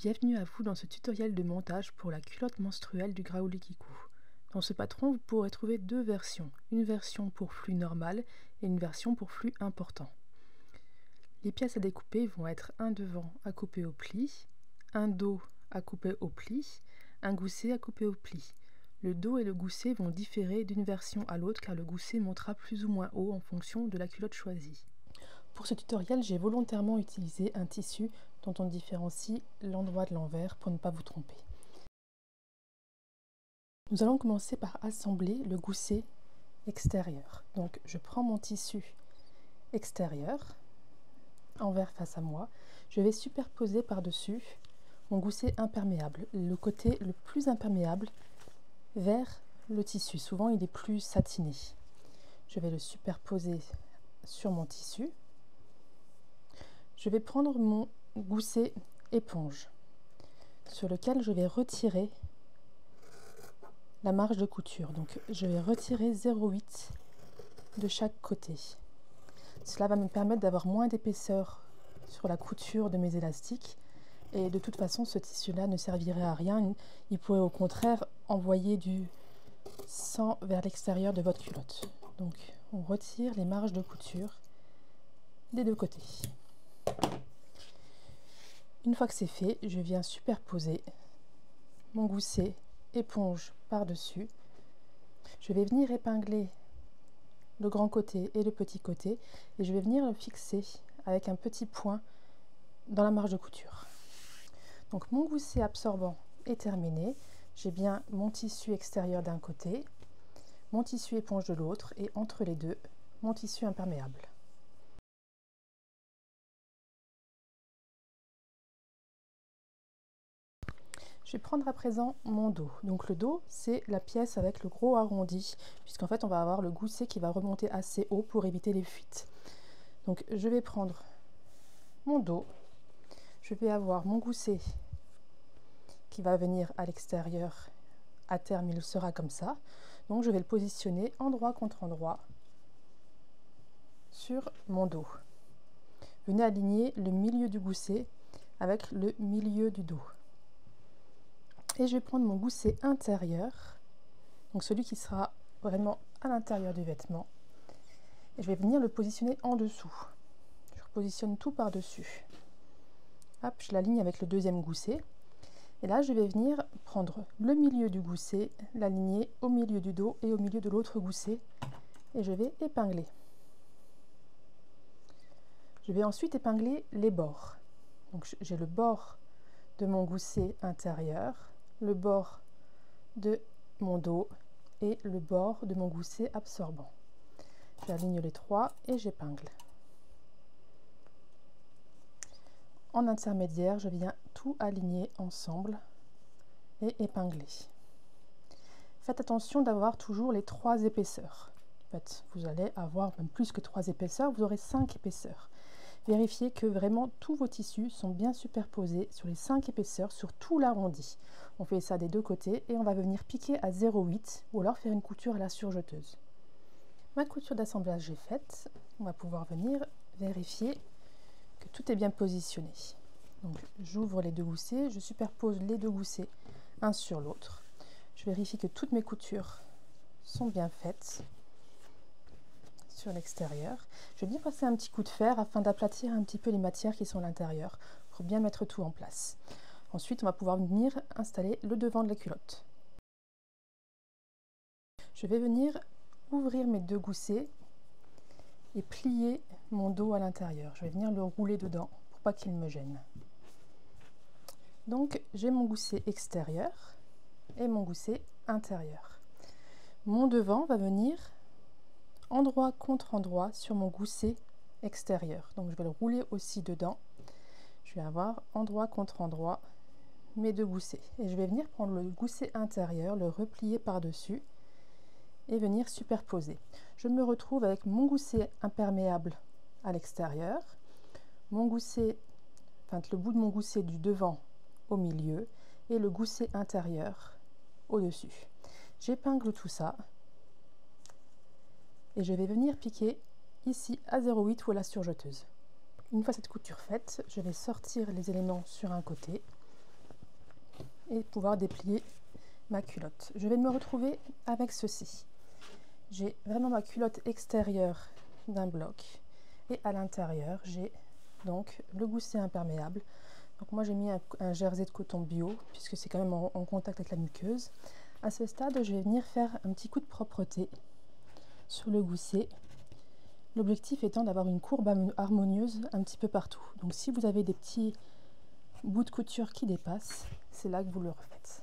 Bienvenue à vous dans ce tutoriel de montage pour la culotte menstruelle du Graouli Kikou. Dans ce patron, vous pourrez trouver deux versions, une version pour flux normal et une version pour flux important. Les pièces à découper vont être un devant à couper au pli, un dos à couper au pli, un gousset à couper au pli. Le dos et le gousset vont différer d'une version à l'autre car le gousset montera plus ou moins haut en fonction de la culotte choisie. Pour ce tutoriel, j'ai volontairement utilisé un tissu dont on différencie l'endroit de l'envers pour ne pas vous tromper. Nous allons commencer par assembler le gousset extérieur. Donc je prends mon tissu extérieur, envers face à moi. Je vais superposer par-dessus mon gousset imperméable, le côté le plus imperméable vers le tissu. Souvent il est plus satiné. Je vais le superposer sur mon tissu. Je vais prendre mon gousset éponge sur lequel je vais retirer la marge de couture. Donc je vais retirer 0,8 de chaque côté. Cela va me permettre d'avoir moins d'épaisseur sur la couture de mes élastiques et de toute façon ce tissu là ne servirait à rien. Il pourrait au contraire envoyer du sang vers l'extérieur de votre culotte. Donc on retire les marges de couture des deux côtés. Une fois que c'est fait, je viens superposer mon gousset éponge par-dessus. Je vais venir épingler le grand côté et le petit côté et je vais venir le fixer avec un petit point dans la marge de couture. Donc mon gousset absorbant est terminé. J'ai bien mon tissu extérieur d'un côté, mon tissu éponge de l'autre et entre les deux, mon tissu imperméable. Je vais prendre à présent mon dos. Donc le dos, c'est la pièce avec le gros arrondi, puisqu'en fait on va avoir le gousset qui va remonter assez haut pour éviter les fuites. Donc je vais prendre mon dos, je vais avoir mon gousset qui va venir à l'extérieur. À terme il sera comme ça. Donc je vais le positionner endroit contre endroit sur mon dos. Venez aligner le milieu du gousset avec le milieu du dos. Et je vais prendre mon gousset intérieur, donc celui qui sera vraiment à l'intérieur du vêtement, et je vais venir le positionner en dessous. Je repositionne tout par-dessus. Hop, je l'aligne avec le deuxième gousset. Et là, je vais venir prendre le milieu du gousset, l'aligner au milieu du dos et au milieu de l'autre gousset, et je vais épingler. Je vais ensuite épingler les bords. Donc j'ai le bord de mon gousset intérieur, le bord de mon dos et le bord de mon gousset absorbant. J'aligne les trois et j'épingle. En intermédiaire, je viens tout aligner ensemble et épingler. Faites attention d'avoir toujours les trois épaisseurs. En fait, vous allez avoir même plus que 3 épaisseurs, vous aurez 5 épaisseurs. Vérifiez que vraiment tous vos tissus sont bien superposés sur les 5 épaisseurs, sur tout l'arrondi. On fait ça des deux côtés et on va venir piquer à 0,8 ou alors faire une couture à la surjeteuse. Ma couture d'assemblage est faite. On va pouvoir venir vérifier que tout est bien positionné. Donc j'ouvre les deux goussets, je superpose les deux goussets un sur l'autre. Je vérifie que toutes mes coutures sont bien faites sur l'extérieur. Je vais bien passer un petit coup de fer afin d'aplatir un petit peu les matières qui sont à l'intérieur pour bien mettre tout en place. Ensuite, on va pouvoir venir installer le devant de la culotte. Je vais venir ouvrir mes deux goussets et plier mon dos à l'intérieur. Je vais venir le rouler dedans pour pas qu'il me gêne. Donc, j'ai mon gousset extérieur et mon gousset intérieur. Mon devant va venir endroit contre endroit sur mon gousset extérieur. Donc je vais le rouler aussi dedans. Je vais avoir endroit contre endroit mes deux goussets. Et je vais venir prendre le gousset intérieur, le replier par-dessus et venir superposer. Je me retrouve avec mon gousset imperméable à l'extérieur, mon gousset, enfin le bout de mon gousset du devant au milieu et le gousset intérieur au-dessus. J'épingle tout ça. Et je vais venir piquer ici à 0,8 ou à la surjeteuse. Une fois cette couture faite, je vais sortir les éléments sur un côté et pouvoir déplier ma culotte. Je vais me retrouver avec ceci. J'ai vraiment ma culotte extérieure d'un bloc et à l'intérieur j'ai donc le gousset imperméable. Donc moi j'ai mis un jersey de coton bio puisque c'est quand même en contact avec la muqueuse. À ce stade, je vais venir faire un petit coup de propreté sur le gousset. L'objectif étant d'avoir une courbe harmonieuse un petit peu partout. Donc si vous avez des petits bouts de couture qui dépassent, c'est là que vous le refaites.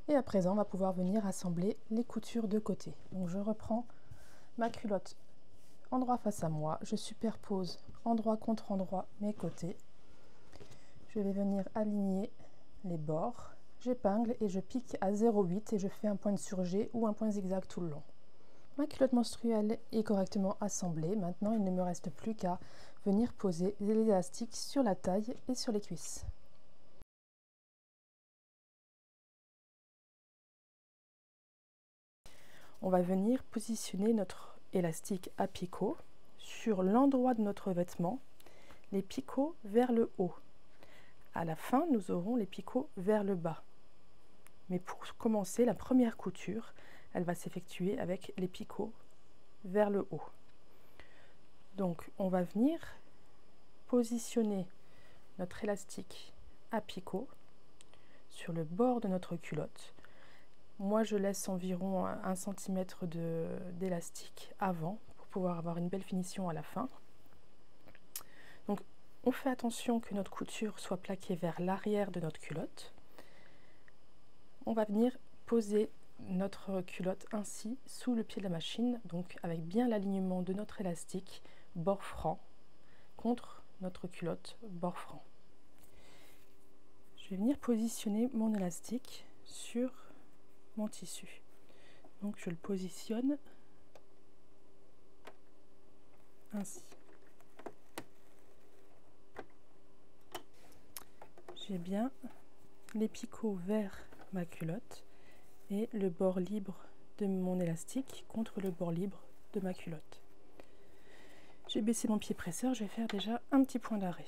Et à présent, on va pouvoir venir assembler les coutures de côté. Donc je reprends ma culotte endroit face à moi, je superpose endroit contre endroit mes côtés. Je vais venir aligner les bords, j'épingle et je pique à 0,8 et je fais un point de surjet ou un point zigzag tout le long. Ma culotte menstruelle est correctement assemblée. Maintenant, il ne me reste plus qu'à venir poser l'élastique sur la taille et sur les cuisses. On va venir positionner notre élastique à picot sur l'endroit de notre vêtement, les picots vers le haut. À la fin, nous aurons les picots vers le bas. Mais pour commencer, la première couture, elle va s'effectuer avec les picots vers le haut. Donc, on va venir positionner notre élastique à picot sur le bord de notre culotte. Moi, je laisse environ 1 cm d'élastique avant pour pouvoir avoir une belle finition à la fin. Donc, on fait attention que notre couture soit plaquée vers l'arrière de notre culotte. On va venir poser notre culotte ainsi sous le pied de la machine, donc avec bien l'alignement de notre élastique bord franc contre notre culotte bord franc. Je vais venir positionner mon élastique sur mon tissu. Donc je le positionne ainsi. J'ai bien les picots vers ma culotte et le bord libre de mon élastique contre le bord libre de ma culotte. J'ai baissé mon pied presseur, je vais faire déjà un petit point d'arrêt.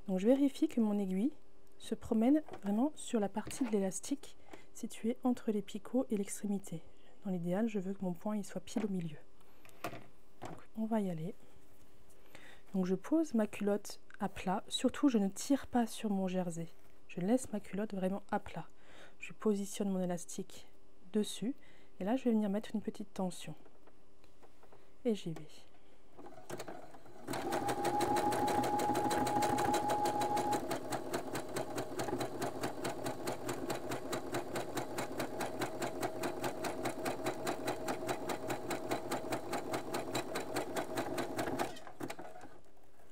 Donc je vérifie que mon aiguille se promène vraiment sur la partie de l'élastique située entre les picots et l'extrémité. Dans l'idéal, je veux que mon point il soit pile au milieu. Donc, on va y aller. Donc je pose ma culotte à plat, surtout je ne tire pas sur mon jersey. Je laisse ma culotte vraiment à plat. Je positionne mon élastique dessus et là je vais venir mettre une petite tension. Et j'y vais.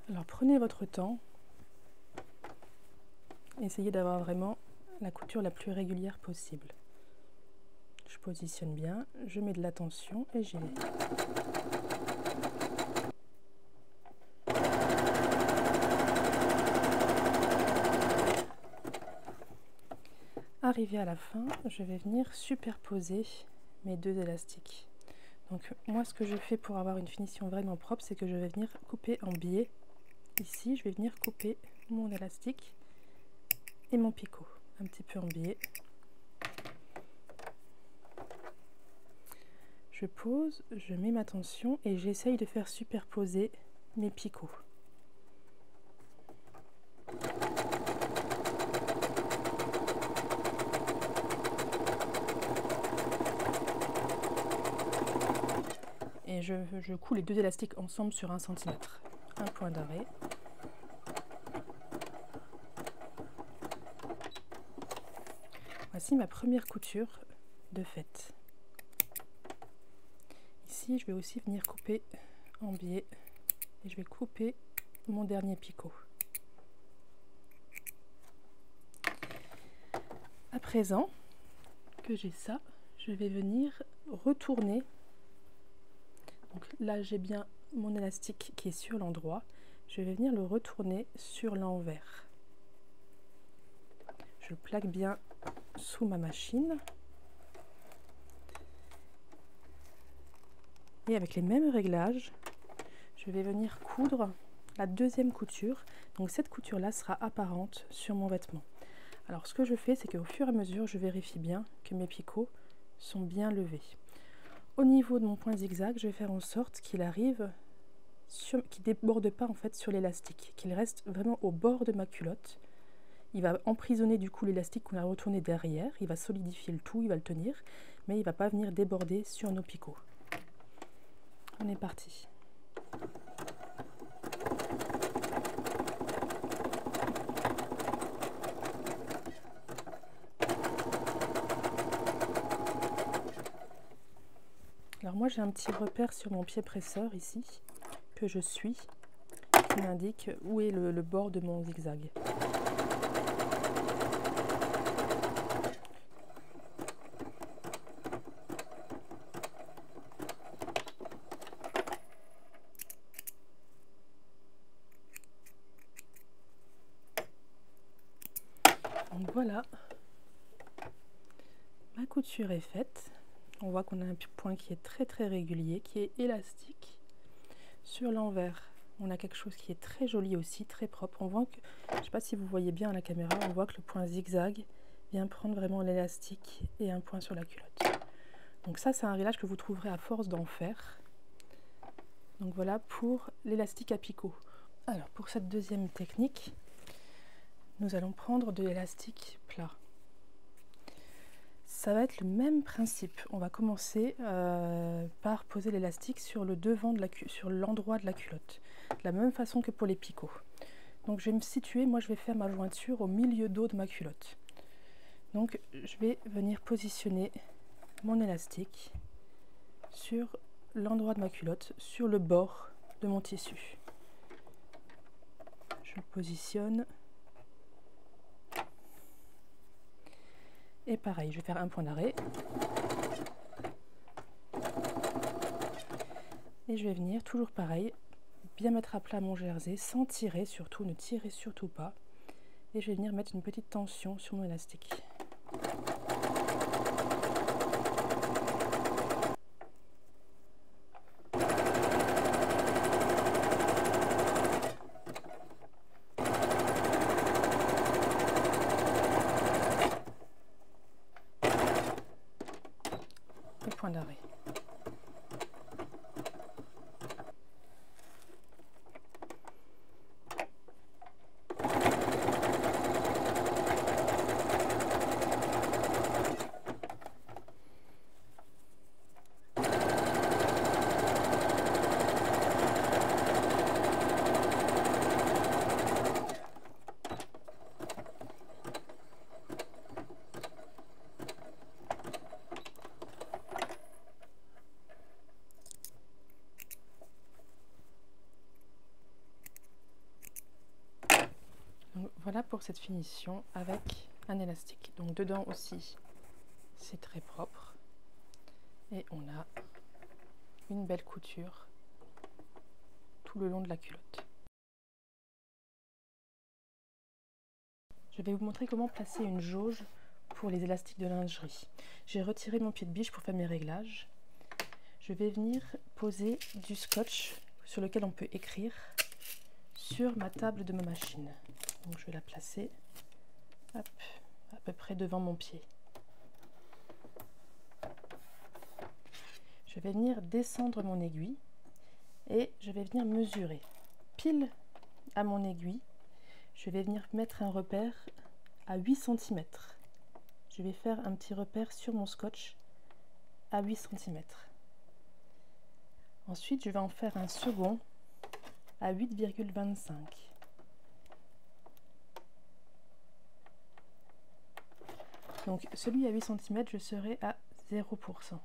Alors prenez votre temps, essayez d'avoir vraiment la couture la plus régulière possible. Je positionne bien, je mets de la tension et j'y vais. Arrivé à la fin, je vais venir superposer mes deux élastiques. Donc moi ce que je fais pour avoir une finition vraiment propre, c'est que je vais venir couper en biais. Ici, je vais venir couper mon élastique et mon picot, un petit peu en biais. Je pose, je mets ma tension et j'essaye de faire superposer mes picots. Et je coule les deux élastiques ensemble sur 1 cm. Un point d'arrêt. Voici ma première couture de faite. Ici, je vais aussi venir couper en biais et je vais couper mon dernier picot. À présent que j'ai ça, je vais venir retourner. Donc là, j'ai bien mon élastique qui est sur l'endroit. Je vais venir le retourner sur l'envers. Je le plaque bien sous ma machine. Et avec les mêmes réglages, je vais venir coudre la deuxième couture. Donc cette couture là sera apparente sur mon vêtement. Alors ce que je fais, c'est qu'au fur et à mesure je vérifie bien que mes picots sont bien levés. Au niveau de mon point zigzag, je vais faire en sorte qu'il arrive qu'il déborde pas en fait sur l'élastique, qu'il reste vraiment au bord de ma culotte. Il va emprisonner du coup l'élastique qu'on a retourné derrière, il va solidifier le tout, il va le tenir, mais il ne va pas venir déborder sur nos picots. On est parti. Alors moi j'ai un petit repère sur mon pied presseur ici, que je suis, qui m'indique où est le bord de mon zigzag. Donc voilà, ma couture est faite. On voit qu'on a un point qui est très régulier, qui est élastique. Sur l'envers, on a quelque chose qui est très joli aussi, très propre. On voit que, je ne sais pas si vous voyez bien à la caméra, on voit que le point zigzag vient prendre vraiment l'élastique et un point sur la culotte. Donc ça, c'est un réglage que vous trouverez à force d'en faire. Donc voilà pour l'élastique à picot. Alors pour cette deuxième technique, nous allons prendre de l'élastique plat. Ça va être le même principe. On va commencer par poser l'élastique sur le devant de sur l'endroit de la culotte, de la même façon que pour les picots. Donc je vais me situer, moi je vais faire ma jointure au milieu dos de ma culotte. Donc je vais venir positionner mon élastique sur l'endroit de ma culotte, sur le bord de mon tissu. Je le positionne. Et pareil, je vais faire un point d'arrêt. Et je vais venir, toujours pareil, bien mettre à plat mon jersey, sans tirer surtout, ne tirez surtout pas. Et je vais venir mettre une petite tension sur mon élastique. Et point d'arrêt. Donc, voilà pour cette finition avec un élastique. Donc dedans aussi, c'est très propre. Et on a une belle couture tout le long de la culotte. Je vais vous montrer comment placer une jauge pour les élastiques de lingerie. J'ai retiré mon pied de biche pour faire mes réglages. Je vais venir poser du scotch sur lequel on peut écrire sur ma table de ma machine. Donc je vais la placer hop, à peu près devant mon pied. Je vais venir descendre mon aiguille et je vais venir mesurer. Pile à mon aiguille, je vais venir mettre un repère à 8 cm. Je vais faire un petit repère sur mon scotch à 8 cm. Ensuite, je vais en faire un second à 8,25. Donc celui à 8 cm, je serai à 0%.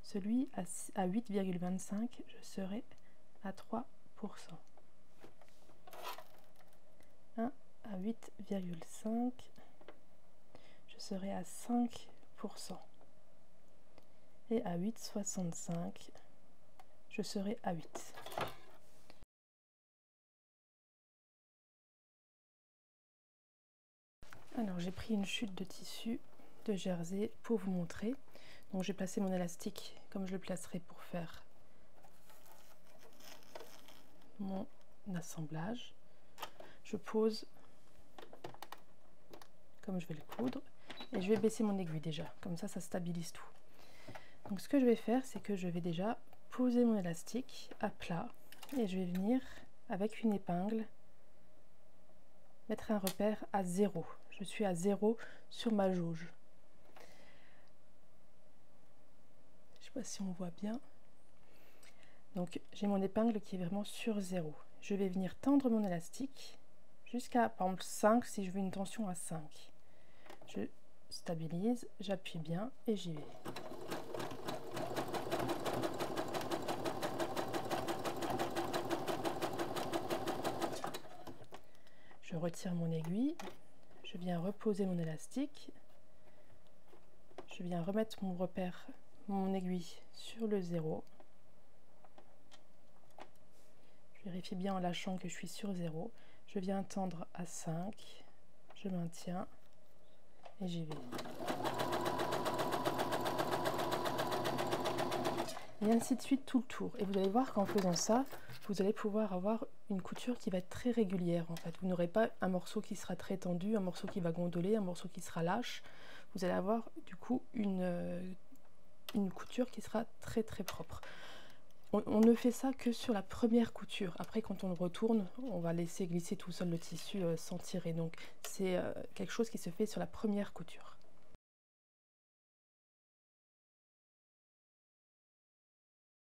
Celui à 8,25, je serai à 3%. Un à 8,5, je serai à 5%. Et à 8,65, je serai à 8. Alors j'ai pris une chute de tissu de jersey pour vous montrer. Donc j'ai placé mon élastique comme je le placerai pour faire mon assemblage. Je pose comme je vais le coudre et je vais baisser mon aiguille déjà, comme ça stabilise tout. Donc ce que je vais faire, c'est que je vais déjà poser mon élastique à plat et je vais venir avec une épingle mettre un repère à 0. Je suis à 0 sur ma jauge. Je ne sais pas si on voit bien. Donc j'ai mon épingle qui est vraiment sur 0. Je vais venir tendre mon élastique jusqu'à par exemple 5 si je veux une tension à 5. Je stabilise, j'appuie bien et j'y vais. Je retire mon aiguille, je viens reposer mon élastique, je viens remettre mon repère, mon aiguille sur le 0. Je vérifie bien en lâchant que je suis sur 0. Je viens tendre à 5, je maintiens et j'y vais. Et ainsi de suite tout le tour. Et vous allez voir qu'en faisant ça, vous allez pouvoir avoir une couture qui va être très régulière en fait. Vous n'aurez pas un morceau qui sera très tendu, un morceau qui va gondoler, un morceau qui sera lâche. Vous allez avoir du coup une couture qui sera très très propre. On ne fait ça que sur la première couture. Après, quand on le retourne, on va laisser glisser tout seul le tissu sans tirer. Donc, c'est quelque chose qui se fait sur la première couture.